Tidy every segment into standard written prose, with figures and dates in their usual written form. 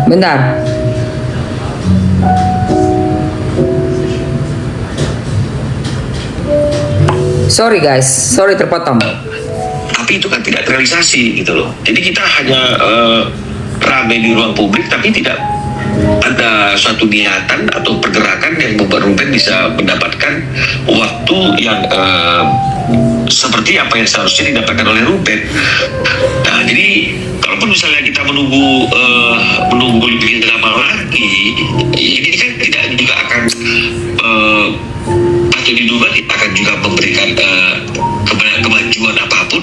Bentar. Sorry guys, sorry terpotong. Tapi itu kan tidak terrealisasi gitu loh. Jadi kita hanya ramai di ruang publik, tapi tidak ada suatu niatan atau pergerakan yang membuat Ruben bisa mendapatkan waktu yang seperti apa yang seharusnya didapatkan oleh Ruben. Nah, jadi kalaupun misalnya kita menunggu lebih lama lagi, ini kan tidak juga akan atau diduga kita akan juga memberikan kemajuan apapun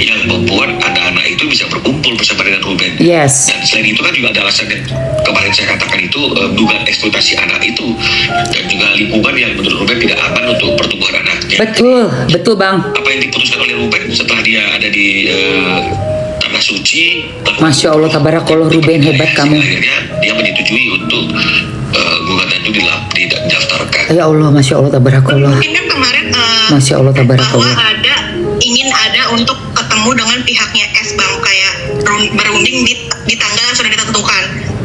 yang membuat anak-anak itu bisa berkumpul bersama dengan Ruben. Yes. Dan selain itu kan juga ada alasan yang kemarin saya katakan itu dugaan eksploitasi anak itu, dan juga lingkungan yang menurut Ruben tidak aman untuk pertumbuhan anaknya. Betul, betul Bang. Apa yang diputuskan oleh Ruben setelah dia ada di tanah suci? Masya Allah, tabarakallah, Ruben hebat kamu. Akhirnya dia menyetujui untuk gugatan itu didaftarkan. Ya Allah, Masya Allah, tabarakallah. Mungkin kan kemarin Masya Allah, bahwa tabarakallah. ingin ada untuk ketemu dengan pihaknya S Bang, kayak berunding di tanggal yang sudah ditentukan.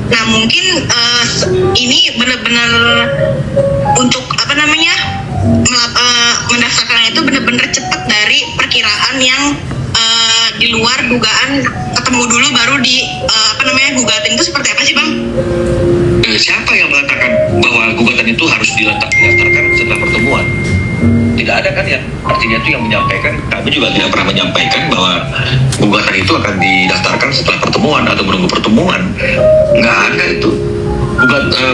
Nah mungkin ini benar-benar untuk apa namanya mendaftarkan itu benar-benar cepat dari perkiraan yang di luar dugaan, ketemu dulu baru di gugatan itu seperti apa sih Bang? Siapa yang mengatakan bahwa gugatan itu harus didaftarkan setelah pertemuan? Tidak ada kan yang artinya itu yang menyampaikan. Kami juga tidak pernah menyampaikan bahwa gugatan itu akan didaftarkan setelah pertemuan atau menunggu pertemuan. Nggak ada itu.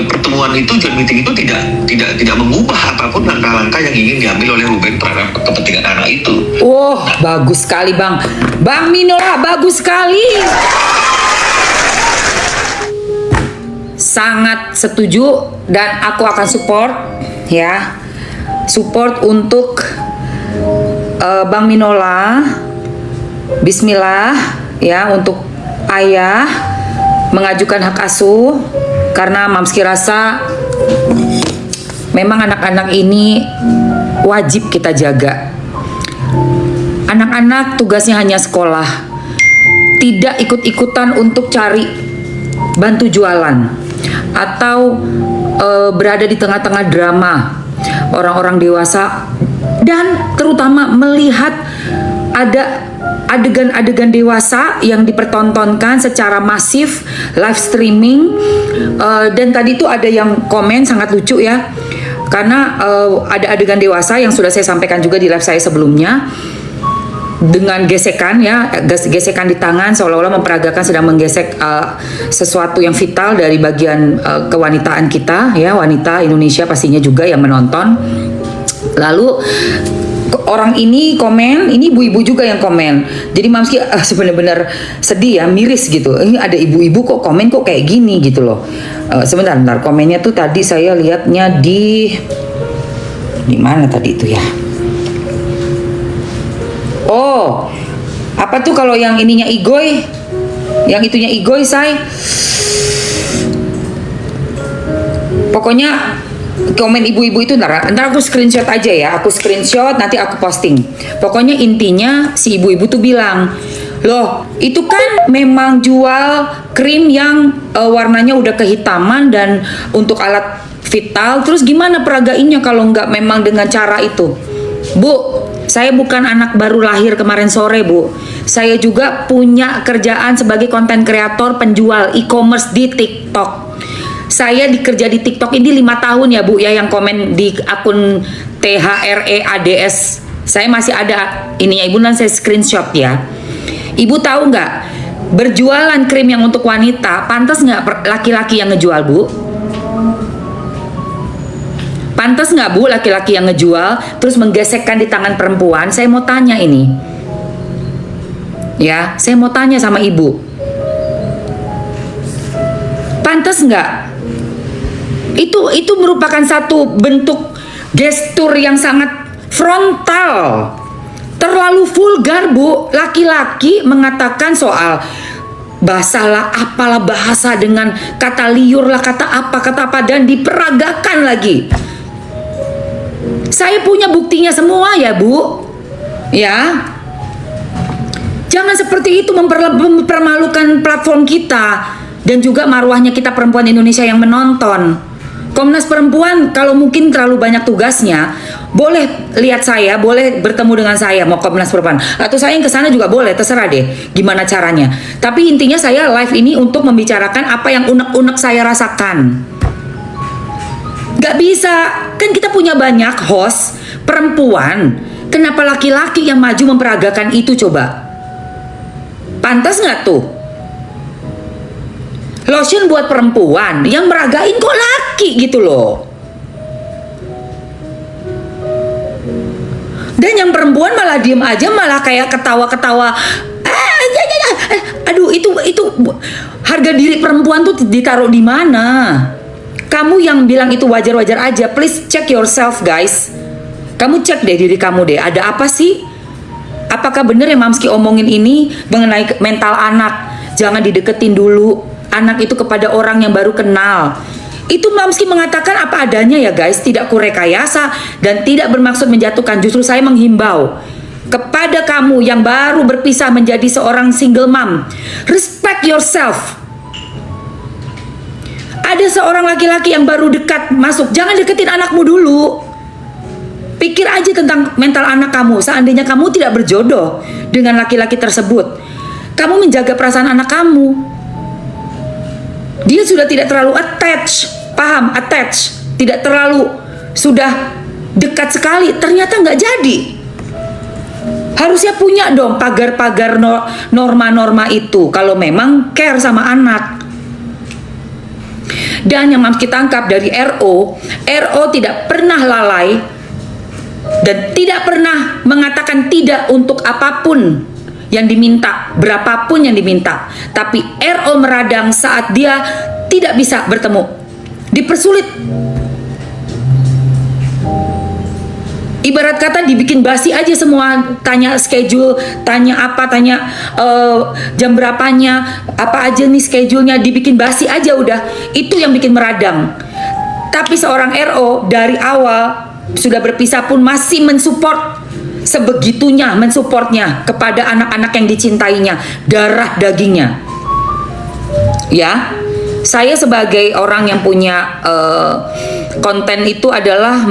Pertemuan itu, joint meeting itu tidak mengubah apapun langkah-langkah yang ingin diambil oleh Ruben terhadap kepentingan anak itu. Oh, bagus sekali Bang. Bang Minola, bagus sekali. Sangat setuju dan aku akan support ya. Support untuk Bang Minola. Bismillah ya, untuk ayah mengajukan hak asuh, karena Mamski rasa memang anak-anak ini wajib kita jaga. Anak-anak tugasnya hanya sekolah, tidak ikut-ikutan untuk cari bantu jualan atau berada di tengah-tengah drama orang-orang dewasa, dan terutama melihat ada adegan-adegan dewasa yang dipertontonkan secara masif live streaming. Dan tadi itu ada yang komen sangat lucu ya, karena ada adegan dewasa yang sudah saya sampaikan juga di live saya sebelumnya, dengan gesekan ya, gesekan di tangan seolah-olah memperagakan sedang menggesek sesuatu yang vital dari bagian kewanitaan kita ya, wanita Indonesia pastinya juga yang menonton. Lalu orang ini komen, ini ibu-ibu juga yang komen. Jadi Mamski sebenarnya sedih ya, miris gitu. Ini ada ibu-ibu kok komen kok kayak gini gitu loh. Sebentar, komennya tuh tadi saya lihatnya di mana tadi itu ya? Oh, apa tuh kalau yang ininya Igoy? Yang itunya Igoy, say. Pokoknya komen ibu-ibu itu ntar aku screenshot aja ya. Aku screenshot, nanti aku posting. Pokoknya intinya si ibu-ibu tuh bilang, loh itu kan memang jual krim yang warnanya udah kehitaman dan untuk alat vital. Terus gimana peragainnya kalau nggak memang dengan cara itu? Bu, saya bukan anak baru lahir kemarin sore Bu. Saya juga punya kerjaan sebagai konten kreator penjual e-commerce di TikTok. Saya dikerja di TikTok ini 5 tahun ya Bu ya, yang komen di akun THREADS. Saya masih ada ininya Ibu, nanti saya screenshot ya. Ibu tahu nggak, berjualan krim yang untuk wanita, pantas nggak laki-laki yang ngejual Bu? Pantas nggak Bu laki-laki yang ngejual terus menggesekkan di tangan perempuan? Saya mau tanya ini. Ya, saya mau tanya sama Ibu. Pantas nggak? Itu merupakan satu bentuk gestur yang sangat frontal. Terlalu vulgar Bu. Laki-laki mengatakan soal basalah apalah bahasa dengan kata liur lah, kata apa dan diperagakan lagi. Saya punya buktinya semua ya Bu. Ya. Jangan seperti itu mempermalukan platform kita. dan juga marwahnya kita perempuan Indonesia yang menonton. Komnas Perempuan kalau mungkin terlalu banyak tugasnya, boleh lihat saya, boleh bertemu dengan saya, mau Komnas Perempuan, atau saya yang kesana juga boleh, terserah deh gimana caranya. Tapi intinya saya live ini untuk membicarakan apa yang unek-unek saya rasakan. Gak bisa, kan kita punya banyak host perempuan, kenapa laki-laki yang maju memperagakan itu coba? Pantas gak tuh? Lotion buat perempuan, yang meragain kok laki gitu loh. Dan yang perempuan malah diem aja, malah kayak ketawa-ketawa. Aduh, itu harga diri perempuan tuh ditaruh di mana? Kamu yang bilang itu wajar-wajar aja, please check yourself guys. Kamu cek deh diri kamu deh, ada apa sih? Apakah bener yang Mamski omongin ini mengenai mental anak? Jangan dideketin dulu anak itu kepada orang yang baru kenal. Itu Mamski mengatakan apa adanya ya guys, tidak kurekayasa dan tidak bermaksud menjatuhkan. Justru saya menghimbau kepada kamu yang baru berpisah menjadi seorang single mom, respect yourself. Ada seorang laki-laki yang baru dekat masuk, jangan deketin anakmu dulu. Pikir aja tentang mental anak kamu. Seandainya kamu tidak berjodoh dengan laki-laki tersebut, kamu menjaga perasaan anak kamu. Dia sudah tidak terlalu attach, paham? Attach, tidak terlalu, sudah dekat sekali. Ternyata nggak jadi. Harusnya punya dong pagar-pagar norma-norma itu kalau memang care sama anak. Dan yang Mamski tangkap dari RO tidak pernah lalai dan tidak pernah mengatakan tidak untuk apapun yang diminta, berapapun yang diminta. Tapi RO meradang saat dia tidak bisa bertemu, dipersulit. Ibarat kata dibikin basi aja semua, tanya schedule, tanya apa, tanya jam berapanya, apa aja nih schedule-nya, dibikin basi aja udah. Itu yang bikin meradang. Tapi seorang RO dari awal sudah berpisah pun masih mensupport, sebegitunya mensupportnya kepada anak-anak yang dicintainya, darah dagingnya. Ya, saya sebagai orang yang punya konten itu adalah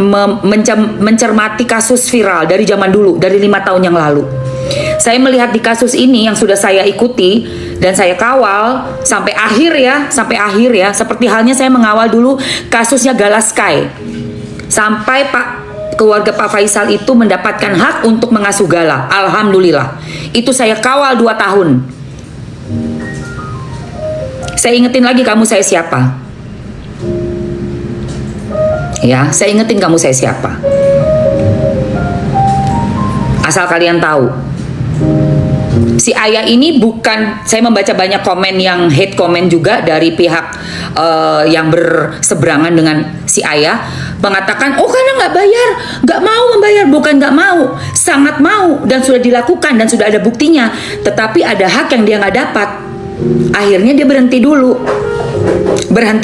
mencermati kasus viral dari zaman dulu, dari 5 tahun yang lalu. Saya melihat di kasus ini yang sudah saya ikuti dan saya kawal sampai akhir ya, seperti halnya saya mengawal dulu kasusnya Galaskai. Sampai keluarga Pak Faisal itu mendapatkan hak untuk mengasuh Gala. Alhamdulillah. Itu saya kawal 2 tahun. Saya ingetin lagi kamu saya siapa. Ya, saya ingetin kamu saya siapa. Asal kalian tahu. Si ayah ini bukan, saya membaca banyak komen yang hate comment juga dari pihak yang berseberangan dengan si ayah, mengatakan, oh karena nggak bayar, nggak mau membayar. Bukan nggak mau, sangat mau dan sudah dilakukan dan sudah ada buktinya. Tetapi ada hak yang dia nggak dapat. Akhirnya dia berhenti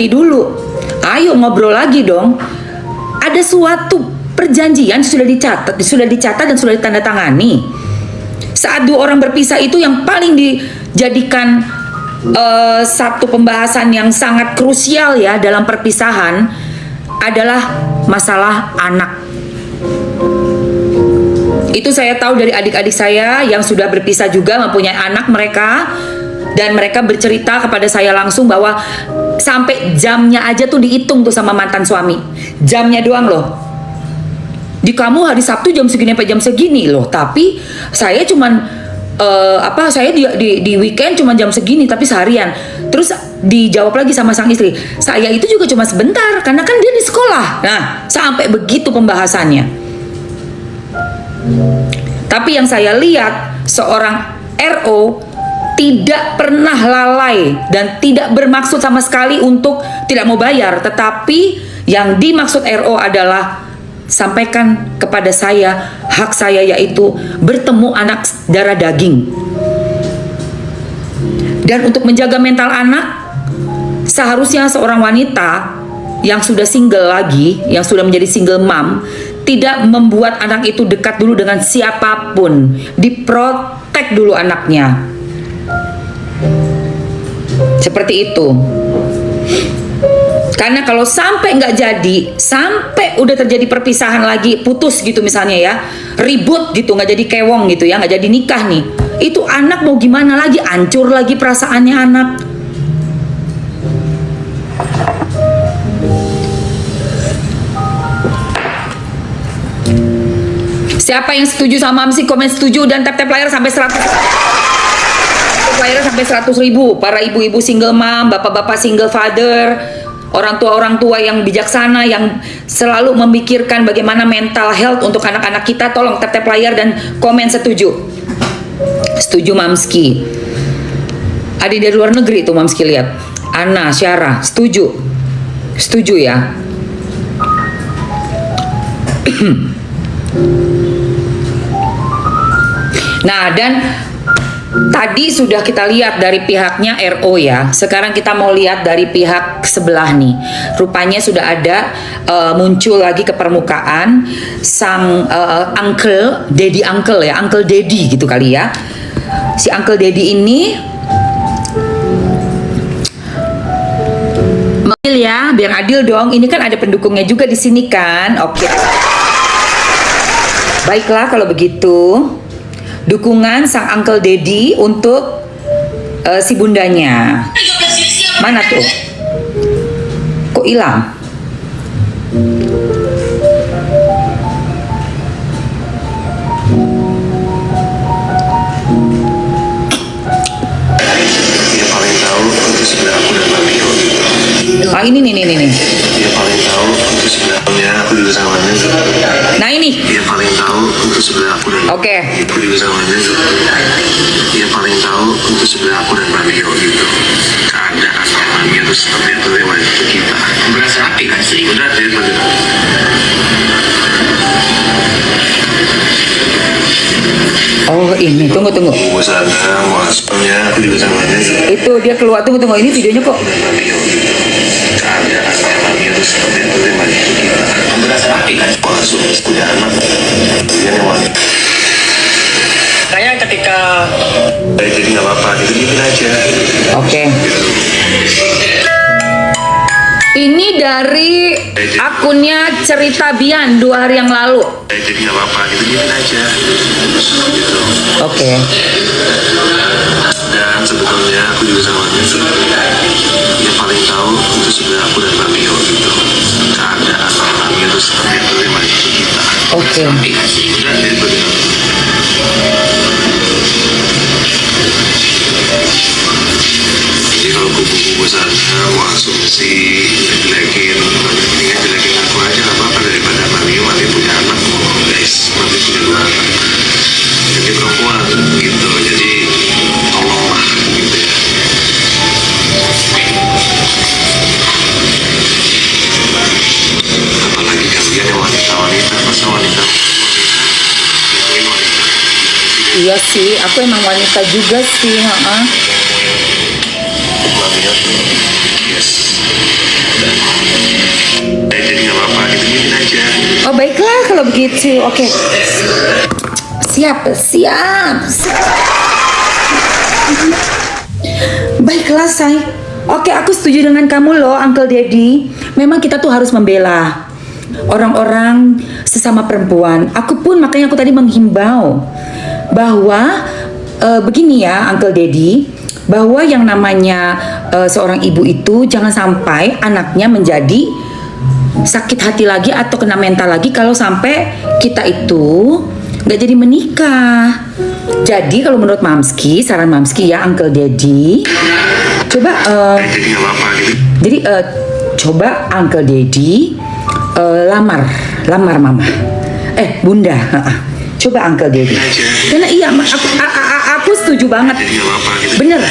dulu. Ayo ngobrol lagi dong. Ada suatu perjanjian sudah dicatat dan sudah ditandatangani. Saat 2 orang berpisah itu yang paling dijadikan satu pembahasan yang sangat krusial ya dalam perpisahan adalah masalah anak. Itu saya tahu dari adik-adik saya yang sudah berpisah juga mempunyai anak mereka, dan mereka bercerita kepada saya langsung bahwa sampai jamnya aja tuh dihitung tuh sama mantan suami. Jamnya doang loh. Di kamu hari Sabtu jam segini sampai jam segini loh, tapi saya cuman saya di weekend cuma jam segini tapi seharian. Terus dijawab lagi sama sang istri, saya itu juga cuma sebentar karena kan dia di sekolah. Nah, sampai begitu pembahasannya. Tapi yang saya lihat, seorang RO tidak pernah lalai dan tidak bermaksud sama sekali untuk tidak mau bayar. Tetapi yang dimaksud RO adalah sampaikan kepada saya hak saya, yaitu bertemu anak darah daging. Dan untuk menjaga mental anak, seharusnya seorang wanita yang sudah single lagi, yang sudah menjadi single mom, tidak membuat anak itu dekat dulu dengan siapapun. Diprotek dulu anaknya. Seperti itu. Karena kalau sampai nggak jadi, sampai udah terjadi perpisahan lagi, putus gitu misalnya ya, ribut gitu, nggak jadi kewong gitu ya, nggak jadi nikah nih, itu anak mau gimana lagi, hancur lagi perasaannya anak. Siapa yang setuju sama Mamsi, komen setuju dan tap-tap layar sampai 100. Layar sampai 100.000. Para ibu-ibu single mom, bapak-bapak single father, orang tua yang bijaksana, yang selalu memikirkan bagaimana mental health untuk anak-anak kita, tolong tap-tap layar dan komen setuju. Setuju Mamski. Ada dari luar negeri tuh Mamski, lihat. Ana, Syara, setuju. Setuju ya. Nah, dan tadi sudah kita lihat dari pihaknya RO ya. Sekarang kita mau lihat dari pihak sebelah nih. Rupanya sudah ada muncul lagi ke permukaan sang uncle, daddy uncle ya, uncle daddy gitu kali ya. Si uncle daddy ini adil ya, biar adil dong. Ini kan ada pendukungnya juga di sini kan. Oke. Baiklah kalau begitu. Dukungan sang uncle daddy untuk si bundanya. Mana tuh? Kok hilang? Dia paling tahu untuk sebelah aku dan Mami gitu. Ah ini nih. Dia paling tahu untuk sebelahnya aku juga sama gitu. Nah ini. Dia paling tahu untuk sebelah aku dan Oke. aku juga sama gitu. Dia paling tahu untuk sebelah aku dan Mami gitu. Keadaan Mami itu seperti itu lewat itu kita. Berasa api kan sih? Udah dia begitu. Oh ini, tunggu. Ibu sana mau asuhnya aku juga sama gitu. Itu dia keluar, tunggu. Ini videonya kok. Dan Mami gitu. Keadaan Mami itu seperti itu lewat itu kita. Berasa api kan? Mau asuh punya anak. Dia yang wanita. Saya ketika Jadi nggak apa-apa, gitu gini aja. Oke. Ini dari akunnya Cerita Bian 2 hari yang lalu. Jadi nggak apa-apa, gitu gini aja. Gitu. Oke. Dan sebetulnya aku juga sama dia. Dia paling tahu untuk sebenarnya aku dan Mami gitu. Keadaan Mami itu seperti itu lewat itu kita. Oke. Udah dia begitu. Jadi kalau kubu-kubu sana mau asumsi jelekin, mendingan jelekin aku aja nggak apa-apa daripada Mami punya anak, guys, Mami punya 2 anak, jadi perempuan gitu, jadi tolonglah gitu ya. Apalagi kalian yang wanita-wanita, masa wanita gituin wanita. Iya sih, aku emang wanita juga sih, heeh. Maminya tuh yes, dan jadi nggak apa-apa, gitu gini aja. Oh baiklah kalau begitu, oke. Siap. Baiklah say. Oke, aku setuju dengan kamu loh, Uncle Daddy. Memang kita tuh harus membela orang-orang sesama perempuan. Aku pun makanya aku tadi menghimbau bahwa begini ya, Uncle Daddy, bahwa yang namanya seorang ibu itu jangan sampai anaknya menjadi sakit hati lagi atau kena mental lagi kalau sampai kita itu nggak jadi menikah. Jadi kalau menurut Mamski, saran Mamski ya Uncle Daddy, coba Jadi nggak apa-apa gitu. jadi coba Uncle Daddy lamar Mama, Bunda, coba Uncle Daddy. Karena iya, aku setuju banget. Jadi nggak apa-apa gitu. Bener,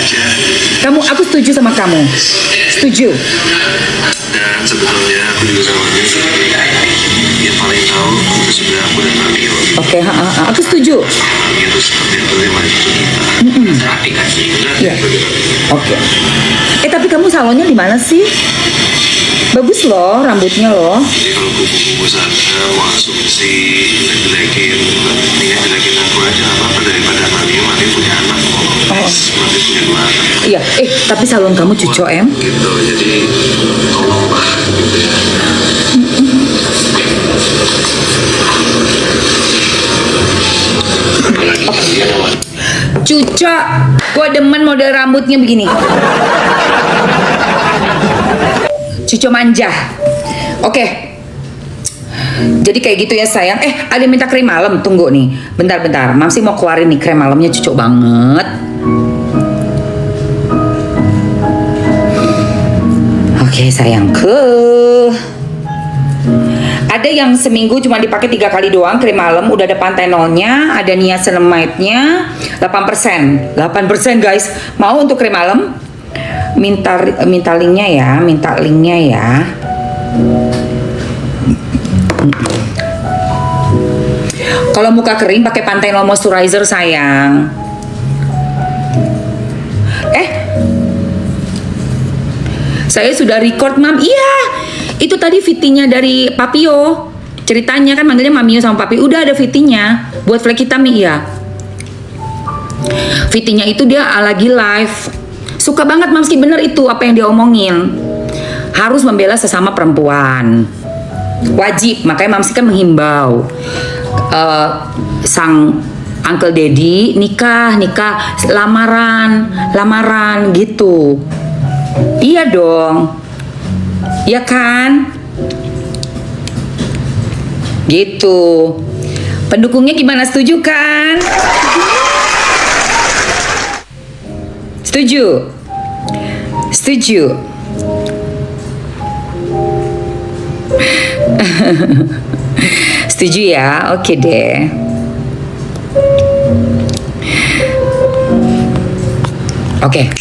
aku setuju sama kamu. Setuju. Dan sebetulnya aku juga sama dia. Dia paling tahu untuk sebenarnya aku dan Mami gitu. Oke, aku setuju. Mami itu seperti itu lewat itu kita. Rapi kan sih. Iya. Oke. Tapi kamu salonnya di mana sih? Bagus loh rambutnya loh. Jadi kalau kubu-kubu sana mau asumsi jelekin, mendingan jelekin aku aja nggak apa-apa daripada Mami punya anak. guys, mami punya 2 anak. Iya, tapi salon kamu cucok em. Gitu, jadi tolonglah gitu ya. Cucok, gue demen model rambutnya begini. Cucok manja. Oke. Jadi kayak gitu ya sayang. Ada yang minta krim malam. Tunggu nih. Bentar. Mamsi mau keluarin nih krim malamnya cucok banget. Oke sayangku. Ada yang seminggu cuma dipakai 3 kali doang krim malam, udah ada panthenolnya, ada niacinamide-nya, 8%. 8% guys. Mau untuk krim malam? Minta linknya ya. Kalau muka kering pakai panthenol moisturizer sayang. Saya sudah record mam. Iya. Itu tadi VT-nya dari Papio. Ceritanya kan manggilnya Mamio sama Papi. Udah ada VT-nya buat flek hitam iya. VT-nya itu dia lagi live. Suka banget Mamski, bener itu apa yang dia omongin. Harus membela sesama perempuan. Wajib, makanya Mamski kan menghimbau sang Uncle Daddy nikah, lamaran gitu. Iya dong. Ya kan? Gitu. Pendukungnya gimana, setuju kan? Setuju? Setuju ya? Oke deh. Oke.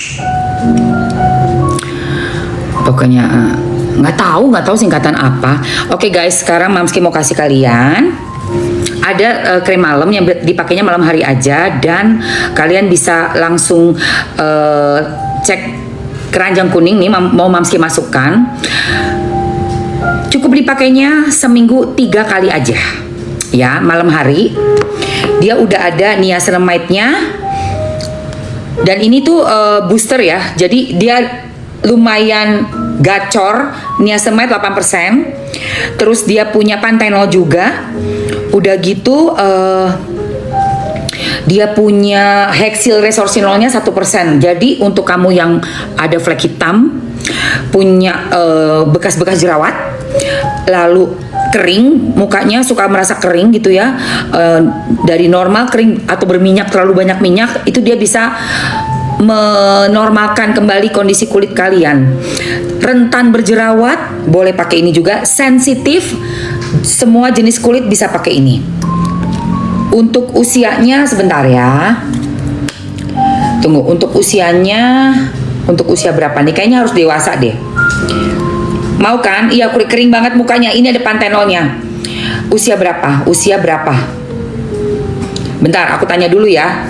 Pokoknya nggak tahu singkatan apa. Oke guys, sekarang Mamski mau kasih kalian ada krim malam yang dipakainya malam hari aja, dan kalian bisa langsung cek keranjang kuning nih mau Mamski masukkan. Cukup dipakainya seminggu 3 kali aja ya, malam hari. Dia udah ada niacinamide-nya, dan ini tuh booster ya, jadi dia lumayan gacor. Niacinamide 8%, terus dia punya panthenol juga. Udah gitu dia punya hexyl resorcinolnya 1%. Jadi untuk kamu yang ada flek hitam, punya bekas-bekas jerawat, lalu kering, mukanya suka merasa kering gitu ya, dari normal kering atau berminyak, terlalu banyak minyak, itu dia bisa menormalkan kembali kondisi kulit kalian. Rentan berjerawat boleh pakai ini juga. Sensitif, semua jenis kulit bisa pakai ini. Untuk usianya sebentar ya. Tunggu, untuk usianya, untuk usia berapa nih? Kayaknya harus dewasa deh. Mau kan? Iya, kulit kering banget mukanya. Ini ada panthenolnya. Usia berapa? Bentar, aku tanya dulu ya.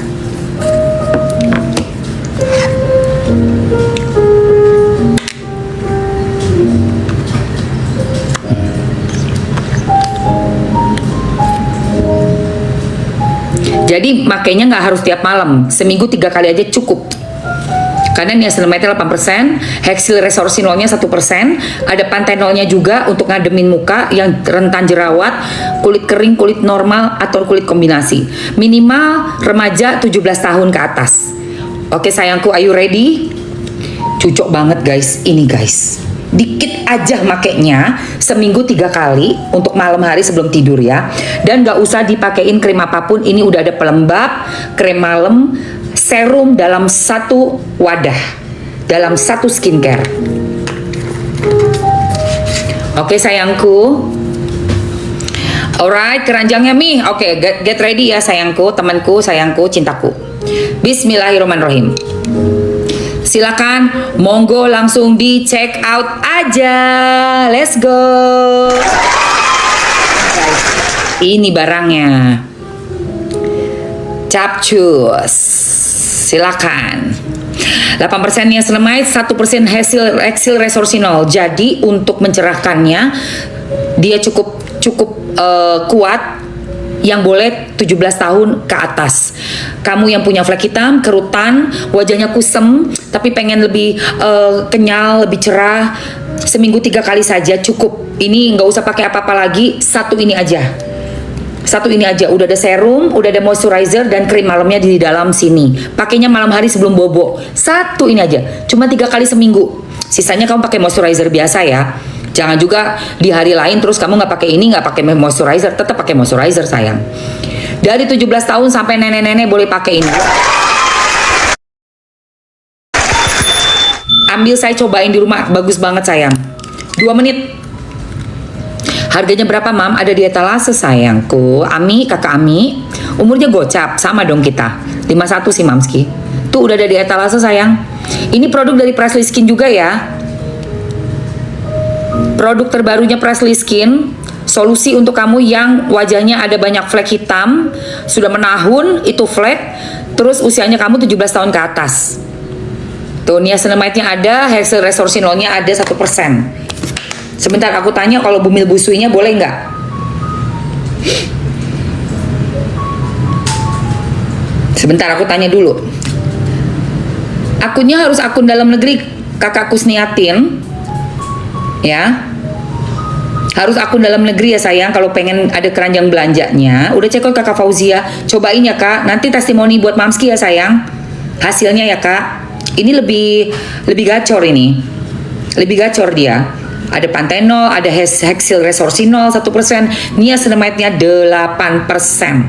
Jadi makainya nggak harus tiap malam, seminggu 3 kali aja cukup. Karena niacinamide 8%, hexyl resorcinolnya 1%, ada panthenolnya juga untuk ngademin muka yang rentan jerawat, kulit kering, kulit normal, atau kulit kombinasi. Minimal remaja 17 tahun ke atas. Oke sayangku, are you ready? Cucok banget guys, ini guys. Dikit aja makainya, seminggu 3 kali untuk malam hari sebelum tidur ya. Dan gak usah dipakein krim apapun, ini udah ada pelembab, krim malam, serum dalam satu wadah, dalam satu skincare. Oke sayangku. Alright, keranjangnya Mi. Oke, get ready ya sayangku, temanku, sayangku, cintaku. Bismillahirrahmanirrahim. Silakan, monggo langsung di check out aja. Let's go. Guys, ini barangnya. Capcus. Silakan. 8% niacinamide, 1% hexyl resorcinol. Jadi untuk mencerahkannya dia cukup kuat yang boleh 17 tahun ke atas. Kamu yang punya flek hitam, kerutan, wajahnya kusem, tapi pengen lebih kenyal, lebih cerah, seminggu 3 kali saja cukup. Ini nggak usah pakai apa-apa lagi, satu ini aja. Satu ini aja, udah ada serum, udah ada moisturizer dan krim malamnya di dalam sini. Pakainya malam hari sebelum bobo. Satu ini aja, cuma 3 kali seminggu. Sisanya kamu pakai moisturizer biasa ya. Jangan juga di hari lain terus kamu nggak pakai ini, nggak pakai moisturizer, tetap pakai moisturizer sayang. Dari 17 tahun sampai nenek-nenek boleh pakai ini. Ambil, saya cobain di rumah, bagus banget sayang. 2 menit. Harganya berapa mam? Ada di etalase sayangku. Ami, kakak Ami, umurnya gocap, sama dong kita. 51 sih mamski. Tuh udah ada di etalase sayang. Ini produk dari Presley Skin juga ya. Produk terbarunya Presley Skin. Solusi untuk kamu yang wajahnya ada banyak flek hitam, sudah menahun, itu flek, terus usianya kamu 17 tahun ke atas. Tuh niacinamide-nya ada, hair resorcinol-nya ada 1%. Sebentar aku tanya kalau bumil busuinya boleh nggak? Sebentar aku tanya dulu. Akunnya harus akun dalam negeri, kakak Kusniatin. Ya. Harus akun dalam negeri ya sayang kalau pengen ada keranjang belanjanya. Udah cek kok kakak Fauzia. Cobain ya kak. Nanti testimoni buat Mamski ya sayang. Hasilnya ya kak. Ini lebih gacor ini. Lebih gacor dia. Ada Panthenol, ada Hexyl Resorcinol 1%, niacinamide-nya 8%.